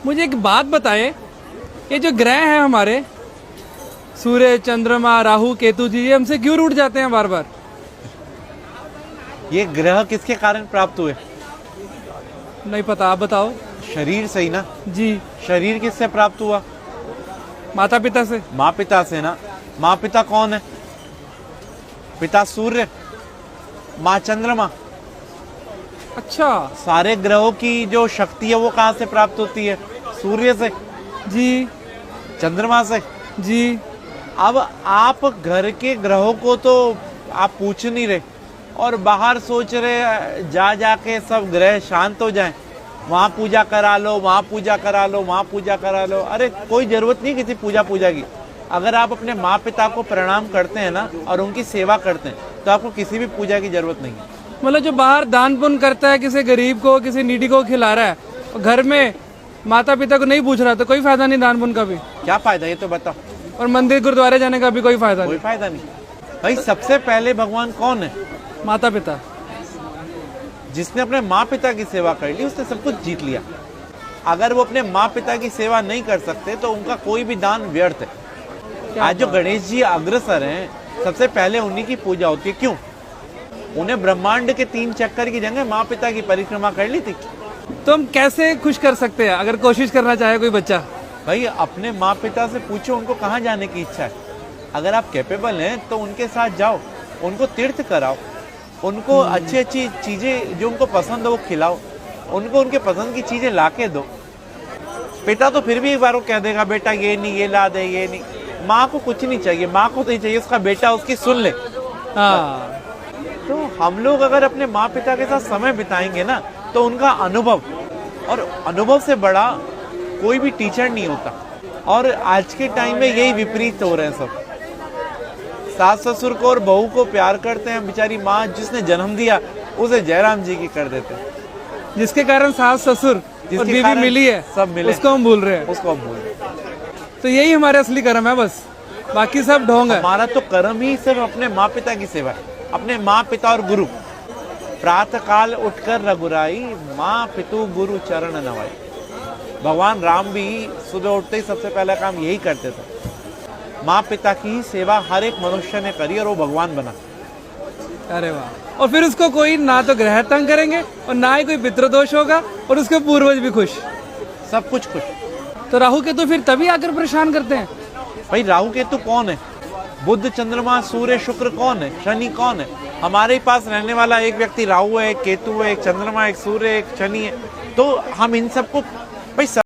मुझे एक बात बताएं, ये जो ग्रह हैं हमारे सूर्य, चंद्रमा, राहु, केतु जी, ये हमसे क्यों रूठ जाते हैं बार बार? ये ग्रह किसके कारण प्राप्त हुए? नहीं पता, आप बताओ। शरीर से ही ना। जी। शरीर किससे प्राप्त हुआ? माता पिता से। माँ पिता से ना। माँ पिता कौन है? पिता सूर्य, माँ चंद्रमा। अच्छा। सारे ग्रहों की जो शक्ति है वो कहाँ से प्राप्त होती है? सूर्य से। जी। चंद्रमा से। जी। अब आप घर के ग्रहों को तो आप पूछ नहीं रहे और बाहर सोच रहे जा जाके सब ग्रह शांत हो जाएं, वहाँ पूजा करा लो, वहाँ पूजा करा लो, वहाँ पूजा करा लो। अरे कोई जरूरत नहीं किसी पूजा की। अगर आप अपने माँ पिता को प्रणाम करते हैं ना और उनकी सेवा करते हैं तो आपको किसी भी पूजा की जरूरत नहीं है। मतलब जो बाहर दान पुण्य करता है, किसी गरीब को, किसी नीडी को खिला रहा है, और घर में माता पिता को नहीं पूछ रहा, तो कोई फायदा नहीं दान पुण्य का भी। क्या फायदा ये तो बताओ। और मंदिर गुरुद्वारे जाने का भी कोई फायदा कोई नहीं। फायदा नहीं। भाई सबसे पहले भगवान कौन है? माता पिता। जिसने अपने माँ पिता की सेवा कर ली उसने सब कुछ जीत लिया। अगर वो अपने माँ पिता की सेवा नहीं कर सकते तो उनका कोई भी दान व्यर्थ है। आज जो गणेश जी अग्रसर हैं, सबसे पहले उन्हीं की पूजा होती है। क्यों? उन्हें ब्रह्मांड के 3 चक्कर की जगह माँ पिता की परिक्रमा कर ली थी। तो हम कैसे खुश कर सकते हैं अगर कोशिश करना चाहे कोई बच्चा? भाई अपने माँ पिता से पूछो उनको कहाँ जाने की इच्छा है। अगर आप कैपेबल हैं तो उनके साथ जाओ, उनको तीर्थ कराओ, उनको अच्छी अच्छी चीजें जो उनको पसंद हो वो खिलाओ, उनको उनके पसंद की चीजें ला के दो। बेटा तो फिर भी एक बार वो कह देगा बेटा ये नहीं, ये ला दे, ये नहीं। माँ को कुछ नहीं चाहिए, माँ को तो ही चाहिए उसका बेटा उसकी सुन ले। हाँ। तो हम लोग अगर अपने माँ पिता के साथ समय बिताएंगे ना तो उनका अनुभव, और अनुभव से बड़ा कोई भी टीचर नहीं होता। और आज के टाइम में यही विपरीत हो रहे हैं सब। सास ससुर को और बहू को प्यार करते हैं, बेचारी माँ जिसने जन्म दिया उसे जयराम जी की कर देते हैं। जिसके कारण सास ससुर और बीवी मिली है, सब मिले, उसको हम भूल रहे हैं। उसको हम भूल रहे हैं। तो यही हमारे असली कर्म है, बस बाकी सब ढोंग है। हमारा तो कर्म ही सिर्फ अपने माँ पिता की सेवा है, अपने माँ पिता और गुरु। प्रातः काल उठकर रघुराई, माँ पितु गुरु चरण नवाई। भगवान राम भी सुबह उठते ही सबसे पहला काम यही करते थे। माँ पिता की ही सेवा हर एक मनुष्य ने करी और वो भगवान बना। अरे वाह। और फिर उसको कोई ना तो ग्रह तंग करेंगे और ना ही कोई पितृदोष होगा, और उसके पूर्वज भी खुश, सब कुछ खुश। तो राहु केतु फिर तभी आकर परेशान करते हैं। भाई राहु केतु कौन है? बुध, चंद्रमा, सूर्य, शुक्र कौन है? शनि कौन है? हमारे पास रहने वाला एक व्यक्ति राहु है, एक केतु है, एक चंद्रमा, एक सूर्य, एक शनि है। तो हम इन सबको भाई